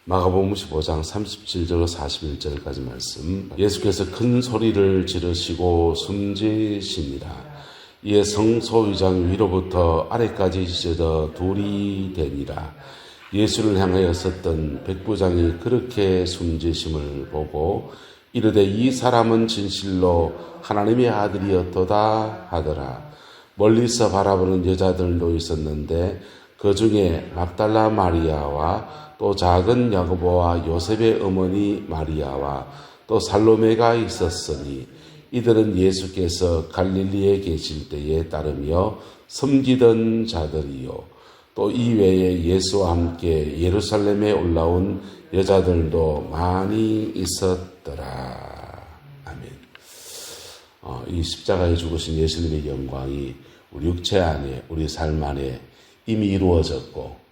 마가복음 15장 37절 41절까지 말씀. 예수께서 큰 소리를 지르시고 숨지시니라. 이에 성소의장 위로부터 아래까지 찢어져 둘이 되니라. 예수를 향하여 섰던 백부장이 그렇게 숨지심을 보고 이르되 이 사람은 진실로 하나님의 아들이었도다 하더라. 멀리서 바라보는 여자들도 있었는데 그 중에 막달라 마리아와 또 작은 야고보와 요셉의 어머니 마리아와 또 살로메가 있었으니 이들은 예수께서 갈릴리에 계실 때에 따르며 섬기던 자들이요 또 이외에 예수와 함께 예루살렘에 올라온 여자들도 많이 있었더라. 아멘. 이 십자가에 죽으신 예수님의 영광이 우리 육체 안에, 우리 삶 안에 이미 이루어졌고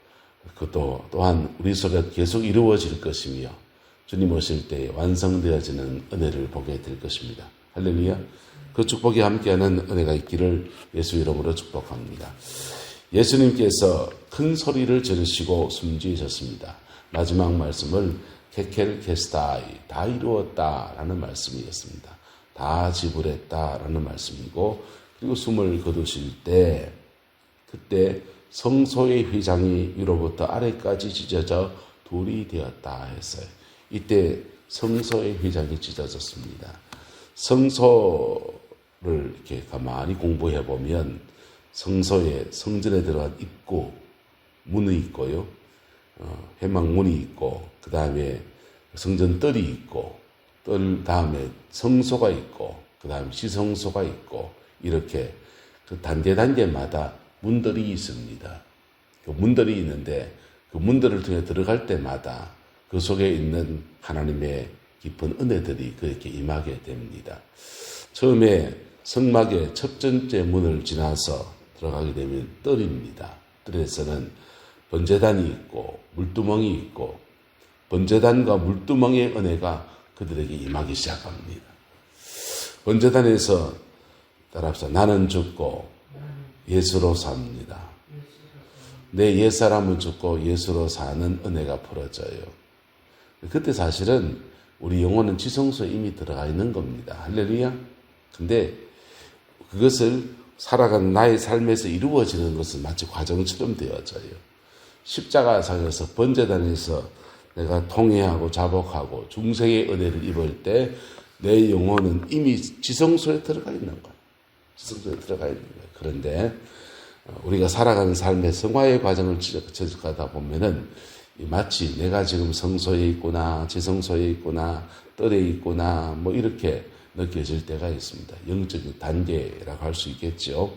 그것도 또한 우리 속에 계속 이루어질 것이며 주님 오실 때 완성되어지는 은혜를 보게 될 것입니다. 할렐루야. 그 축복이 함께하는 은혜가 있기를 예수 이름으로 축복합니다. 예수님께서 큰 소리를 지르시고 숨지셨습니다. 마지막 말씀을 케켈 게스타이, 다 이루었다라는 말씀이었습니다. 다 지불했다라는 말씀이고 그리고 숨을 거두실 때 그때 성소의 휘장이 위로부터 아래까지 찢어져 둘이 되었다 했어요. 이때 성소의 휘장이 찢어졌습니다. 성소를 이렇게 가만히 공부해 보면 성소에 성전에 들어간 입구 문이 있고요, 회막문이 있고 그 다음에 성전 뜰이 있고 뜰 다음에 성소가 있고 그 다음에 시성소가 있고 이렇게 그 단계마다 문들이 있습니다. 그 문들이 있는데 그 문들을 통해 들어갈 때마다 그 속에 있는 하나님의 깊은 은혜들이 그렇게 임하게 됩니다. 처음에 성막의 첫 번째 문을 지나서 들어가게 되면 뜰입니다. 뜰에서는 번제단이 있고 물두멍이 있고 번제단과 물두멍의 은혜가 그들에게 임하기 시작합니다. 번제단에서 따라합시다. 나는 죽고 예수로 삽니다. 내 옛사람은 죽고 예수로 사는 은혜가 풀어져요. 그때 사실은 우리 영혼은 지성소에 이미 들어가 있는 겁니다. 할렐루야. 근데 그것을 살아가는 나의 삶에서 이루어지는 것은 마치 과정처럼 되어져요. 십자가상에서 번제단에서 내가 통회하고 자복하고 중생의 은혜를 입을 때 내 영혼은 이미 지성소에 들어가 있는 거예요. 지성소에 들어가 있는 거예요. 그런데 우리가 살아가는 삶의 성화의 과정을 지속하다 보면은 마치 내가 지금 성소에 있구나, 지성소에 있구나, 뜰에 있구나, 뭐 이렇게 느껴질 때가 있습니다. 영적인 단계라고 할 수 있겠죠.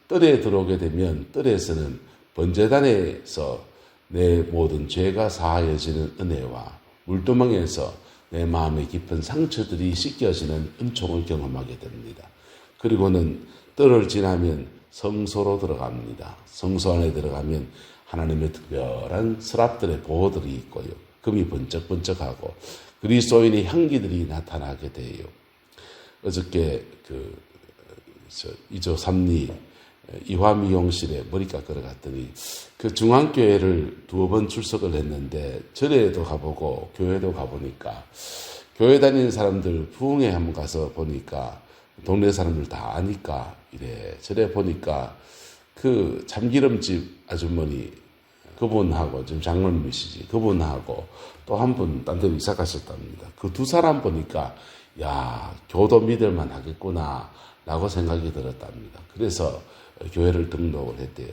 뜰에 들어오게 되면 뜰에서는 번제단에서 내 모든 죄가 사하여지는 은혜와 물두멍에서 내 마음의 깊은 상처들이 씻겨지는 은총을 경험하게 됩니다. 그리고는 뜰을 지나면 성소로 들어갑니다. 성소 안에 들어가면 하나님의 특별한 서랍들의 보호들이 있고요. 금이 번쩍번쩍하고 그리스도인의 향기들이 나타나게 돼요. 어저께 2조 3리 이화미용실에 머리 깎으러 갔더니 그 중앙교회를 2번 출석을 했는데 절에도 가보고 교회도 가보니까 교회 다니는 사람들 부흥회 한번 가서 보니까 동네 사람들 다 아니까 이래 절에 보니까 그 참기름집 아주머니 그분하고 지금 장로님이시지 그분하고 또 한 분 딴 데로 이사 가셨답니다. 그 두 사람 보니까 야 교도 믿을만 하겠구나 라고 생각이 들었답니다. 그래서 교회를 등록을 했대요.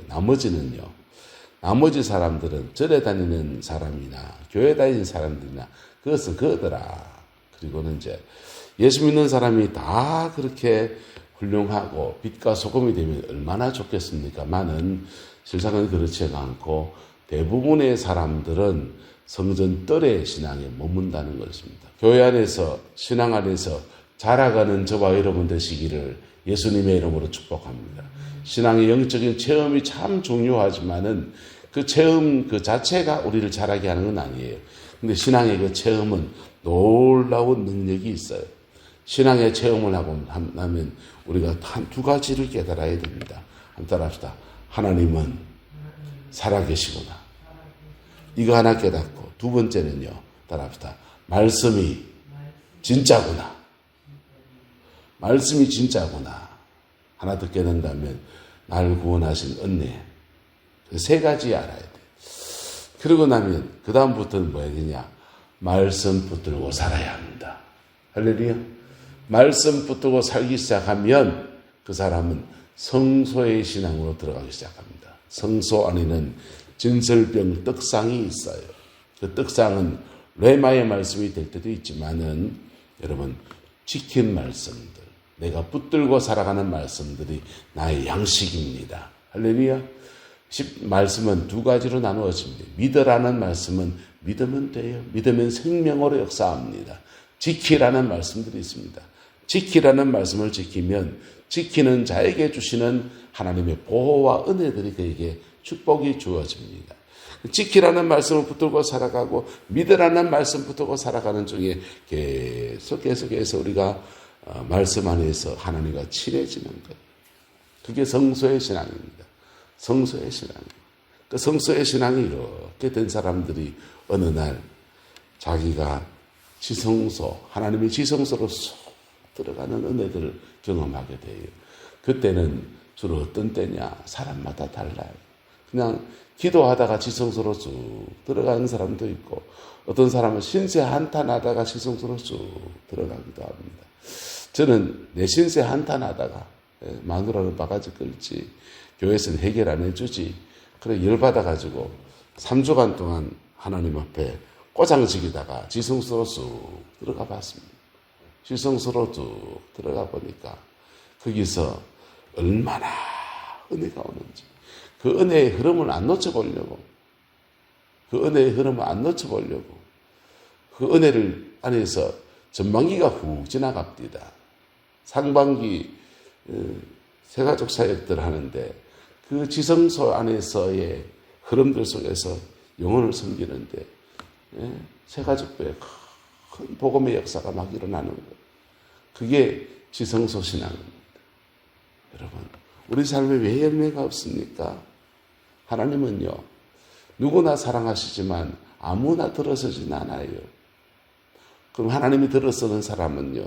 나머지 사람들은 절에 다니는 사람이나 교회 다니는 사람들이나 그것은 그거더라. 그리고는 이제 예수 믿는 사람이 다 그렇게 훌륭하고 빛과 소금이 되면 얼마나 좋겠습니까? 많은 실상은 그렇지가 않고 대부분의 사람들은 성전 뜰의 신앙에 머문다는 것입니다. 교회 안에서 신앙 안에서 자라가는 저와 여러분 되시기를 예수님의 이름으로 축복합니다. 신앙의 영적인 체험이 참 중요하지만은 그 체험 그 자체가 우리를 자라게 하는 건 아니에요. 근데 신앙의 그 체험은 놀라운 능력이 있어요. 신앙의 체험을 하고 나면 우리가 한 두 가지를 깨달아야 됩니다. 한번 따라합시다. 하나님은 살아계시구나. 이거 하나 깨닫고, 두 번째는요, 따라합시다. 말씀이 진짜구나. 말씀이 진짜구나. 하나 더 깨닫는다면, 나를 구원하신 은혜. 세 가지 알아야 돼. 그러고 나면, 그 다음부터는 뭐야 되냐? 말씀 붙들고 살아야 합니다. 할렐루야. 말씀 붙들고 살기 시작하면, 그 사람은 성소의 신앙으로 들어가기 시작합니다. 성소 안에는 진설병 떡상이 있어요. 그 떡상은 레마의 말씀이 될 때도 있지만은 여러분 지킨 말씀들, 내가 붙들고 살아가는 말씀들이 나의 양식입니다. 할렐루야. 말씀은 두 가지로 나누어집니다. 믿으라는 말씀은 믿으면 돼요. 믿으면 생명으로 역사합니다. 지키라는 말씀들이 있습니다. 지키라는 말씀을 지키면 지키는 자에게 주시는 하나님의 보호와 은혜들이 그에게 축복이 주어집니다. 지키라는 말씀을 붙들고 살아가고 믿으라는 말씀 붙들고 살아가는 중에 계속해서 우리가 말씀 안에서 하나님과 친해지는 거예요. 그게 성소의 신앙입니다. 성소의 신앙. 그 성소의 신앙이 이렇게 된 사람들이 어느 날 자기가 지성소, 하나님의 지성소로 쏙 들어가는 은혜들을 경험하게 돼요. 그때는 주로 어떤 때냐? 사람마다 달라요. 그냥 기도하다가 지성소로 쭉 들어가는 사람도 있고, 어떤 사람은 신세 한탄하다가 지성소로 쭉 들어가기도 합니다. 저는 내 신세 한탄하다가 마누라를 바가지 끌지, 교회에서는 해결 안 해주지, 그래 열받아가지고 3주간 동안 하나님 앞에 꼬장지기다가 지성소로 쭉 들어가 봤습니다. 지성소로 쭉 들어가 보니까 거기서 얼마나 은혜가 오는지, 그 은혜의 흐름을 안 놓쳐보려고, 그 은혜를 안에서 전반기가 훅 지나갑니다. 상반기 새가족 사역들 하는데 그 지성소 안에서의 흐름들 속에서 영혼을 섬기는데 새가족부에 큰 복음의 역사가 막 일어나는 거예요. 그게 지성소 신앙입니다. 여러분, 우리 삶에 왜 열매가 없습니까? 하나님은요, 누구나 사랑하시지만 아무나 들어서진 않아요. 그럼 하나님이 들어서는 사람은요,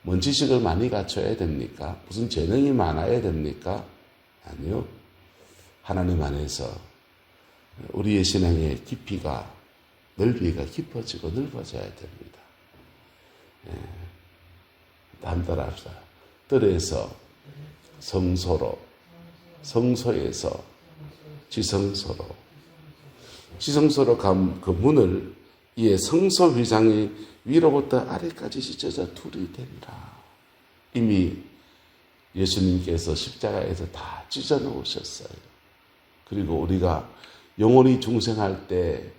뭔 지식을 많이 갖춰야 됩니까? 무슨 재능이 많아야 됩니까? 아니요. 하나님 안에서 우리의 신앙의 깊이가, 넓이가 깊어지고 넓어져야 됩니다. 다음 따라 합시다. 뜰에서 성소로, 성소에서 지성소로, 지성소로 간 그 문을 이에 성소 휘장이 위로부터 아래까지 찢어져 둘이 되리라. 이미 예수님께서 십자가에서 다 찢어 놓으셨어요. 그리고 우리가 영원히 중생할 때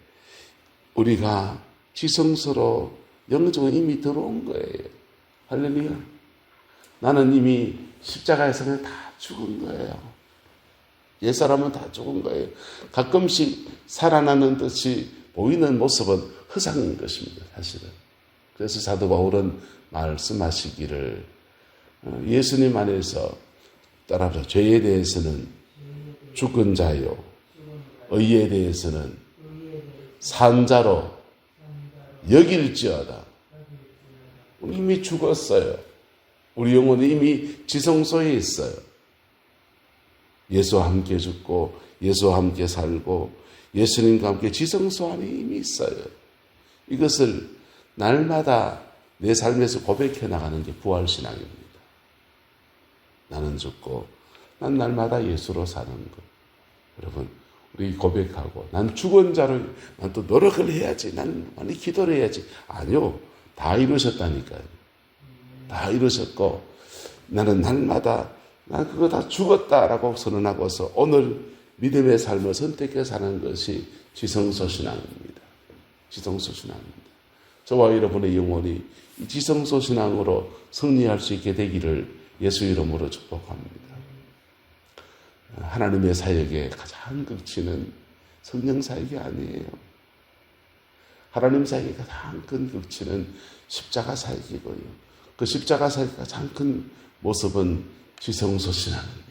우리가 지성소로 영적으로 이미 들어온 거예요. 할렐루야. 나는 이미 십자가에서 그냥 다 죽은 거예요. 옛사람은 다 죽은 거예요. 가끔씩 살아나는 듯이 보이는 모습은 허상인 것입니다. 사실은. 그래서 사도 바울은 말씀하시기를 예수님 안에서 따라서 죄에 대해서는 죽은 자요, 의에 대해서는 산 자로 여길지어다. 우리 이미 죽었어요. 우리 영혼이 이미 지성소에 있어요. 예수와 함께 죽고 예수와 함께 살고 예수님과 함께 지성소 안에 이미 있어요. 이것을 날마다 내 삶에서 고백해 나가는 게 부활신앙입니다. 나는 죽고 난 날마다 예수로 사는 것. 여러분, 우리 고백하고 난 죽은 자로 난 또 노력을 해야지. 난 많이 기도를 해야지. 아니요. 다 이루셨다니까요. 다 이루셨고 나는 날마다 난 그거 다 죽었다라고 선언하고서 오늘 믿음의 삶을 선택해 사는 것이 지성소 신앙입니다. 지성소 신앙입니다. 저와 여러분의 영혼이 이 지성소 신앙으로 승리할 수 있게 되기를 예수 이름으로 축복합니다. 하나님의 사역의 가장 극치는 성령 사역이 아니에요. 하나님 사역의 가장 큰 극치는 십자가 사역이고요. 그 십자가 사역의 가장 큰 모습은 지성소 신앙입니다.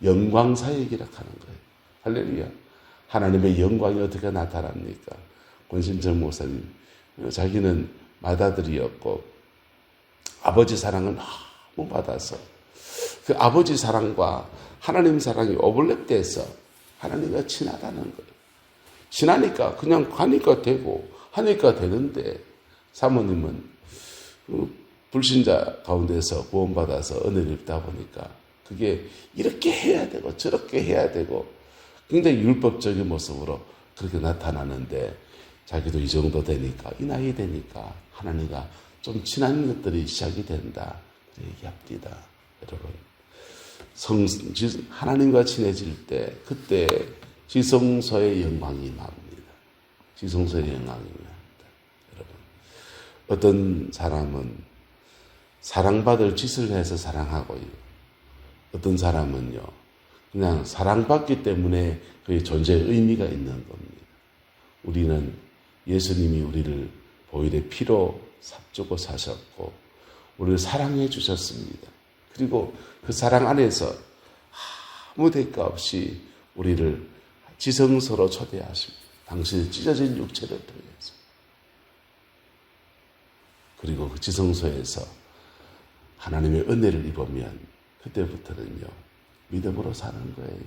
영광 사역이라 하는 거예요. 할렐루야. 하나님의 영광이 어떻게 나타납니까? 권신철 목사님, 자기는 맏아들이었고 아버지 사랑을 너무 받아서 그 아버지 사랑과 하나님 사랑이 오버랩돼서 하나님과 친하다는 거예요. 친하니까 그냥 가니까 되고 하니까 되는데, 사모님은 불신자 가운데서 구원받아서 은혜를 입다 보니까 그게 이렇게 해야 되고 저렇게 해야 되고 굉장히 율법적인 모습으로 그렇게 나타나는데, 자기도 이 정도 되니까, 이 나이 되니까 하나님과 좀 친한 것들이 시작이 된다 얘기합니다. 여러분, 하나님과 친해질 때 그때 지성소의 영광이 납니다. 지성소의 영광이 납니다. 여러분, 어떤 사람은 사랑받을 짓을 해서 사랑하고요, 어떤 사람은요 그냥 사랑받기 때문에 그의 존재의 의미가 있는 겁니다. 우리는 예수님이 우리를 보혈의 피로 삽주고 사셨고 우리를 사랑해 주셨습니다. 그리고 그 사랑 안에서 아무 대가 없이 우리를 지성소로 초대하십니다. 당신의 찢어진 육체를 통해서. 그리고 그 지성소에서 하나님의 은혜를 입으면 그때부터는요 믿음으로 사는 거예요.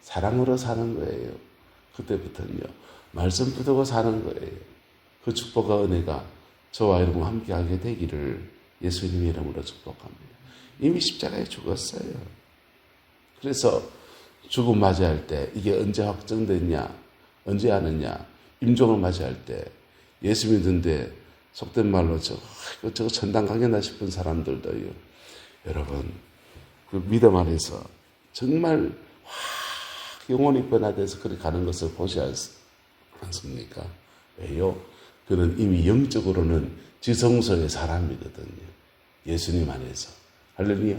사랑으로 사는 거예요. 그때부터는요 말씀 붙들고 사는 거예요. 그 축복과 은혜가 저와 여러분 함께하게 되기를 예수님의 이름으로 축복합니다. 이미 십자가에 죽었어요. 그래서 죽음 맞이할 때 이게 언제 확정됐냐, 언제 하느냐, 임종을 맞이할 때 예수 믿는데 속된 말로 저거 천당 가겠나 싶은 사람들도요, 여러분 그 믿음 안에서 정말 영혼이 변화돼서 그렇게 가는 것을 보지 않습니까? 왜요? 그는 이미 영적으로는 지성소의 사람이거든요. 예수님 안에서. 할렐루야.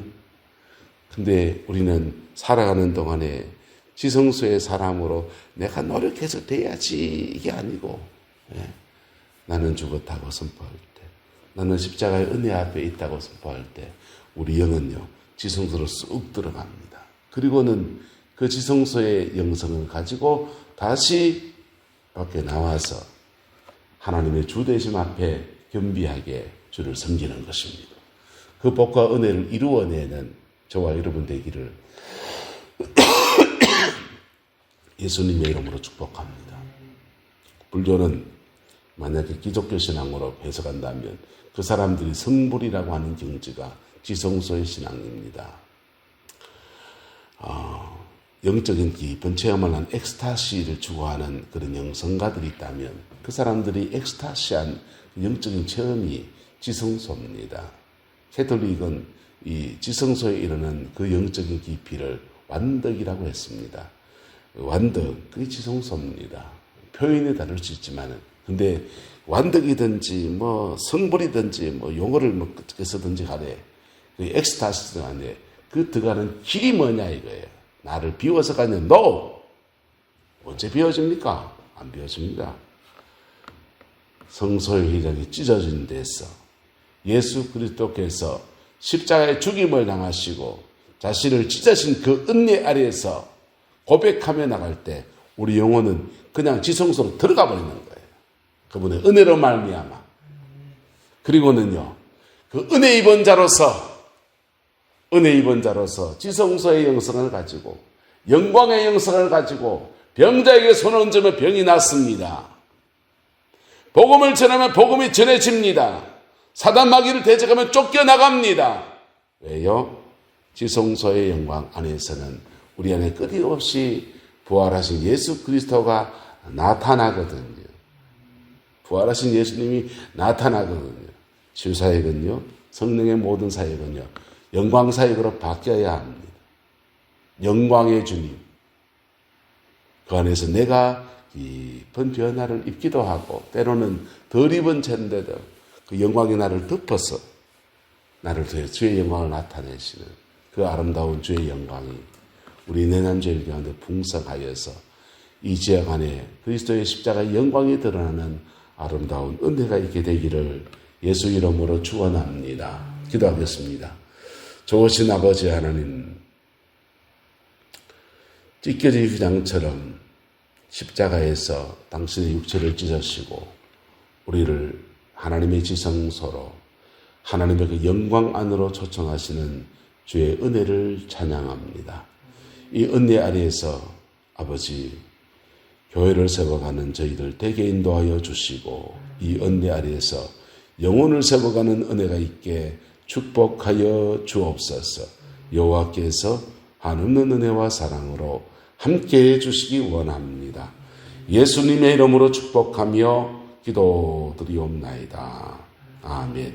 근데 우리는 살아가는 동안에 지성소의 사람으로 내가 노력해서 돼야지 이게 아니고, 나는 죽었다고 선포할 때, 나는 십자가의 은혜 앞에 있다고 선포할 때 우리 영은요 지성소로 쑥 들어갑니다. 그리고는 그 지성소의 영성을 가지고 다시 밖에 나와서 하나님의 주되심 앞에 겸비하게 주를 섬기는 것입니다. 그 복과 은혜를 이루어내는 저와 여러분 되기를 예수님의 이름으로 축복합니다. 불교는 만약에 기독교 신앙으로 해석한다면 그 사람들이 성불이라고 하는 경지가 지성소의 신앙입니다. 영적인 깊은 체험을 한 엑스타시를 추구하는 그런 영성가들이 있다면 그 사람들이 엑스타시한 영적인 체험이 지성소입니다. 캐톨릭은 이 지성소에 이르는 그 영적인 깊이를 완덕이라고 했습니다. 완덕, 그게 지성소입니다. 표현이 다를 수 있지만, 근데 완덕이든지 뭐 성불이든지 뭐 용어를 어떻게 쓰든지 간에 그 엑스타시든 간에 그 들어가는 길이 뭐냐 이거예요. 나를 비워서 가냐? No! 언제 비워집니까? 안 비워집니다. 성소의 회장이 찢어진 데서 예수 그리스도께서 십자가의 죽임을 당하시고 자신을 찢으신 그 은혜 아래에서 고백하며 나갈 때 우리 영혼은 그냥 지성소로 들어가 버리는 거예요. 그분의 은혜로 말미암아. 그리고는요, 그 은혜 입은 자로서 지성소의 영성을 가지고 영광의 영성을 가지고 병자에게 손을 얹으면 병이 낫습니다. 복음을 전하면 복음이 전해집니다. 사단 마귀를 대적하면 쫓겨나갑니다. 왜요? 지성소의 영광 안에서는 우리 안에 끊임없이 부활하신 예수 그리스도가 나타나거든요. 부활하신 예수님이 나타나거든요. 치유사역은요, 성령의 모든 사역은요, 영광사역으로 바뀌어야 합니다. 영광의 주님. 그 안에서 내가 깊은 변화를 입기도 하고, 때로는 덜 입은 채인데도 그 영광이 나를 덮어서 나를 통해 주의 영광을 나타내시는 그 아름다운 주의 영광이 우리 내난죄일 가운데 풍성하여서 이 지역 안에 그리스도의 십자가의 영광이 드러나는 아름다운 은혜가 있게 되기를 예수 이름으로 축원합니다. 기도하겠습니다. 좋으신 아버지 하나님, 찢겨진 휘장처럼 십자가에서 당신의 육체를 찢으시고 우리를 하나님의 지성소로 하나님의 그 영광 안으로 초청하시는 주의 은혜를 찬양합니다. 이 은혜 아래에서 아버지 교회를 세워가는 저희들 되게 인도하여 주시고 이 은혜 아래에서 영혼을 세워가는 은혜가 있게 축복하여 주옵소서. 여호와께서 한없는 은혜와 사랑으로 함께해 주시기 원합니다. 예수님의 이름으로 축복하며 기도드리옵나이다. 아멘.